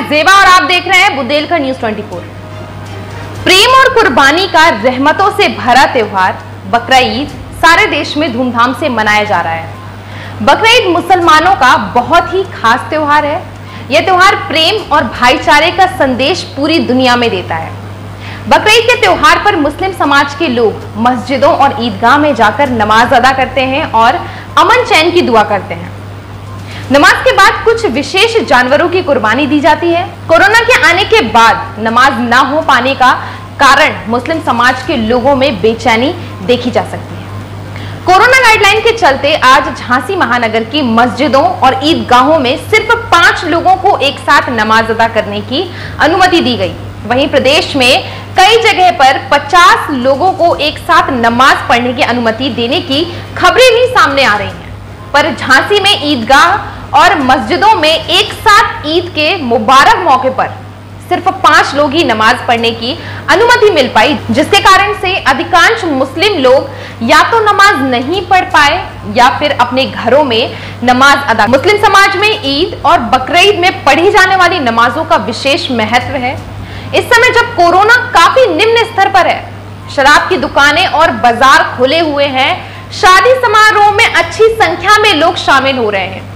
जेबा और आप देख रहे हैं बुंदेलखंड न्यूज 24। प्रेम और कुर्बानी का रहमतों से भरा त्योहार बकरा ईद सारे देश में धूमधाम से मनाया जा रहा है। बकरा ईद मुसलमानों का बहुत ही खास त्योहार है। यह त्योहार प्रेम और भाईचारे का संदेश पूरी दुनिया में देता है। बकरा ईद के त्योहार पर मुस्लिम समाज के लोग मस्जिदों और ईदगाह में जाकर नमाज अदा करते हैं और अमन चैन की दुआ करते हैं। नमाज के बाद कुछ विशेष जानवरों की कुर्बानी दी जाती है। कोरोना के आने के बाद नमाज न हो पाने का कारण मुस्लिम समाज के लोगों में बेचैनी देखी जा सकती है। कोरोना गाइडलाइन के चलते आज झांसी महानगर की मस्जिदों और ईदगाहों में सिर्फ 5 लोगों को एक साथ नमाज अदा करने की अनुमति दी गई। वहीं प्रदेश में कई जगह पर 50 लोगों को एक साथ नमाज पढ़ने की अनुमति देने की खबरें भी सामने आ रही हैं। पर झांसी में ईदगाह और मस्जिदों में एक साथ ईद के मुबारक मौके पर सिर्फ 5 लोग ही नमाज पढ़ने की अनुमति मिल पाई, जिसके कारण से अधिकांश मुस्लिम लोग या तो नमाज नहीं पढ़ पाए या फिर अपने घरों में नमाज अदा। मुस्लिम समाज में ईद और बकरा ईद में पढ़ी जाने वाली नमाजों का विशेष महत्व है। इस समय जब कोरोना काफी निम्न स्तर पर है, शराब की दुकानें और बाजार खुले हुए हैं, शादी समारोह में अच्छी संख्या में लोग शामिल हो रहे हैं,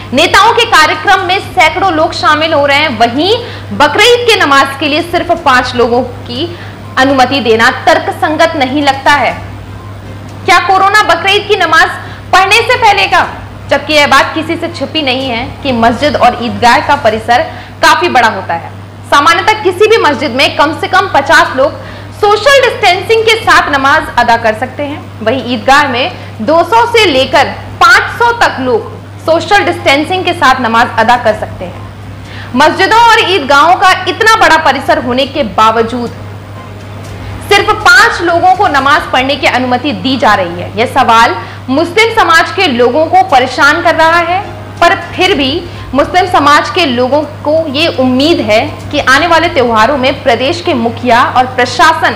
नेताओं के कार्यक्रम में सैकड़ों लोग शामिल हो रहे हैं, वहीं बकरा ईद के नमाज के लिए सिर्फ 5 लोगों की अनुमति देना तर्कसंगत नहीं लगता है। क्या कोरोना बकरा ईद की नमाज पढ़ने से फैलेगा? जबकि यह बात किसी से छिपी नहीं है कि मस्जिद और ईदगाह का परिसर काफी बड़ा होता है। सामान्यतः किसी भी मस्जिद में कम से कम 50 लोग सोशल डिस्टेंसिंग के साथ नमाज अदा कर सकते हैं। वहीं ईदगाह में 200 से लेकर 500 तक लोग सोशल डिस्टेंसिंग के साथ नमाज अदा कर सकते हैं। मस्जिदों और ईदगाहों का इतना बड़ा परिसर होने के बावजूद सिर्फ 5 लोगों को नमाज पढ़ने की अनुमति दी जा रही है। यह सवाल मुस्लिम समाज के लोगों को परेशान कर रहा है, पर फिर भी मुस्लिम समाज के लोगों को ये उम्मीद है कि आने वाले त्योहारों में प्रदेश के मुखिया और प्रशासन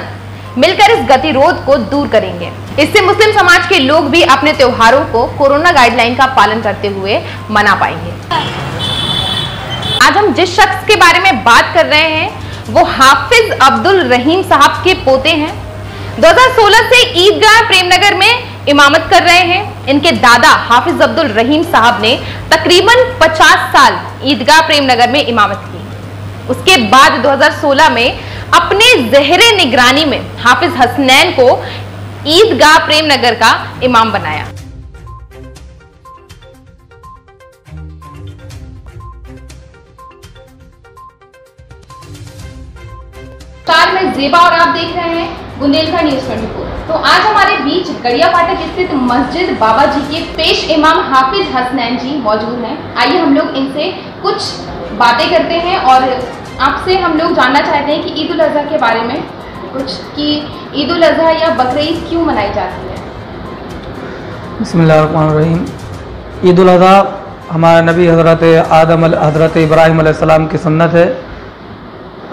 मिलकर इस गतिरोध को दूर करेंगे। इससे मुस्लिम समाज के लोग भी अपने त्योहारों को कोरोना गाइडलाइन का पालन करते हुए मना पाएंगे। आज हम जिस शख्स के बारे में बात कर रहे हैं वो हाफिज अब्दुल रहीम साहब के पोते हैं। 2016 से ईदगाह प्रेमनगर में इमामत कर रहे हैं। इनके दादा हाफिज अब्दुल रहीम साहब ने तकरीबन 50 साल ईदगाह प्रेमनगर में इमामत की। उसके बाद 2016 में अपने ज़हरे निगरानी में हाफिज हसनैन को ईदगाह प्रेमनगर का इमाम बनाया। मैं जेबा और आप देख रहे हैं बुंदेलखंड न्यूज 24। तो आज हमारे बीच गड़िया फाटक स्थित मस्जिद बाबा जी के पेश इमाम हाफिज हसनैन जी मौजूद हैं। आइए हम लोग इनसे कुछ बातें करते हैं और आपसे हम लोग जानना चाहते हैं कि ईद उल अजहा के बारे में कुछ, कि ईद उल अजहा या बकरा ईद क्यों मनाई जाती है। बिस्मिल्लाहिर्रहमानिर्रहीम। ईद उल अजहा हमारे नबी हज़रत इब्राहीम अलैहिस्सलाम की सुन्नत है।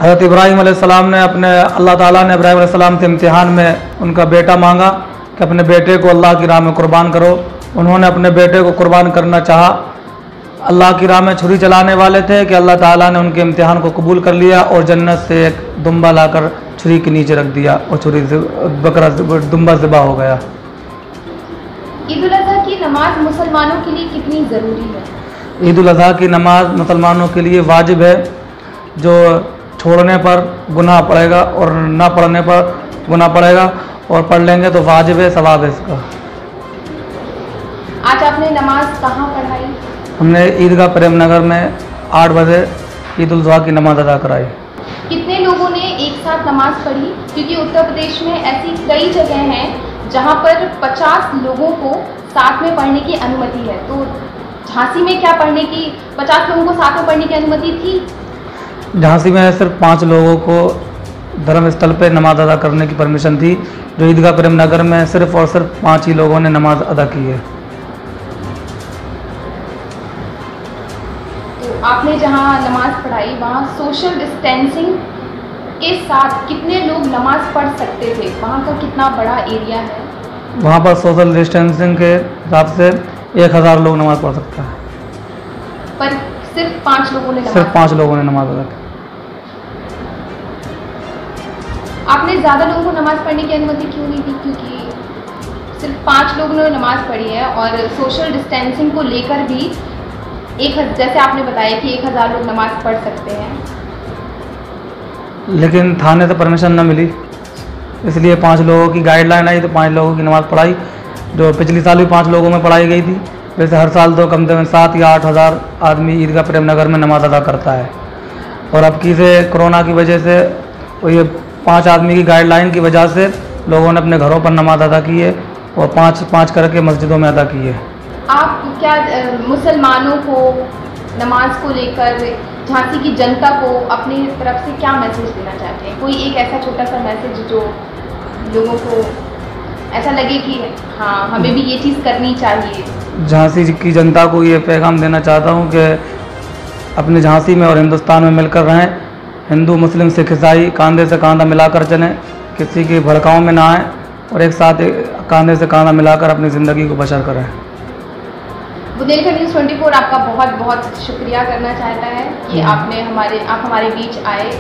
हज़रत इब्राहीम अलैहिस्सलाम ने अल्लाह ताला ने इब्राहीम अलैहिस्सलाम से इम्तिहान में उनका बेटा मांगा कि अपने बेटे को अल्लाह की राह में कुर्बान करो। उन्होंने अपने बेटे को कुर्बान करना चाहा। अल्लाह की राह में छुरी चलाने वाले थे कि अल्लाह ताला ने उनके इम्तिहान को कबूल कर लिया और जन्नत से एक दुम्बा लाकर छुरी के नीचे रख दिया और छुरी से दुम्बा ज़िबा हो गया। ईद उल अजहा की नमाज मुसलमानों के लिए कितनी ज़रूरी है? ईद उल अजहा की नमाज मुसलमानों के लिए वाजिब है। जो छोड़ने पर गुनाह पड़ेगा और ना पढ़ने पर गुनाह पड़ेगा, और पढ़ लेंगे तो वाजिब है, सवाब है इसका। आज आपने नमाज कहाँ पढ़ाई? हमने ईदगाह प्रेमनगर में 8 बजे ईद उल अजहा की नमाज अदा कराई। कितने लोगों ने एक साथ नमाज पढ़ी? क्योंकि उत्तर प्रदेश में ऐसी कई जगह हैं जहाँ पर 50 लोगों को साथ में पढ़ने की अनुमति है। तो झांसी में क्या 50 लोगों को साथ में पढ़ने की अनुमति थी? झांसी में सिर्फ 5 लोगों को धर्मस्थल पे नमाज अदा करने की परमिशन थी। जो ईदगाह प्रेमनगर में सिर्फ और सिर्फ 5 ही लोगों ने नमाज अदा की है। तो आपने जहां नमाज पढ़ाई वहां सोशल डिस्टेंसिंग के साथ कितने लोग नमाज पढ़ सकते थे? वहां का कितना बड़ा एरिया है? वहाँ पर सोशल डिस्टेंसिंग के हिसाब से 1000 लोग नमाज पढ़ सकता है। पर सिर्फ 5 लोगों ने सिर्फ 5 लोगों ने नमाज अदा की। आपने ज़्यादा लोगों को नमाज पढ़ने की अनुमति क्यों नहीं दी? क्योंकि सिर्फ 5 लोगों ने नमाज पढ़ी है और सोशल डिस्टेंसिंग को लेकर भी जैसे आपने बताया कि 1000 लोग नमाज पढ़ सकते हैं, लेकिन थाने से परमिशन न मिली, इसलिए 5 लोगों की गाइडलाइन आई तो 5 लोगों की नमाज़ पढ़ाई। जो पिछली साल भी 5 लोगों में पढ़ाई गई थी। वैसे हर साल तो कम से कम 7 या 8 हज़ार आदमी ईदगाह प्रेमनगर में नमाज अदा करता है। और अब की से कोरोना की वजह से ये 5 आदमी की गाइडलाइन की वजह से लोगों ने अपने घरों पर नमाज अदा की है और 5-5 करके मस्जिदों में अदा की है। आप क्या मुसलमानों को नमाज को लेकर, झांसी की जनता को अपनी तरफ से क्या मैसेज देना चाहते हैं? कोई एक ऐसा छोटा सा मैसेज जो लोगों को ऐसा लगे कि हाँ हमें भी ये चीज़ करनी चाहिए। झांसी की जनता को ये पैगाम देना चाहता हूँ कि अपने झांसी में और हिंदुस्तान में मिलकर रहें। हिंदू मुस्लिम सिख ईसाई कांधे से कांधा मिलाकर चलें, किसी की भड़काओं में ना आए और एक साथ कांधे से कांधा मिलाकर अपनी ज़िंदगी को बशर करें। बुंदेलखंड न्यूज़ 24 आपका बहुत बहुत शुक्रिया करना चाहता है कि आप हमारे बीच आए।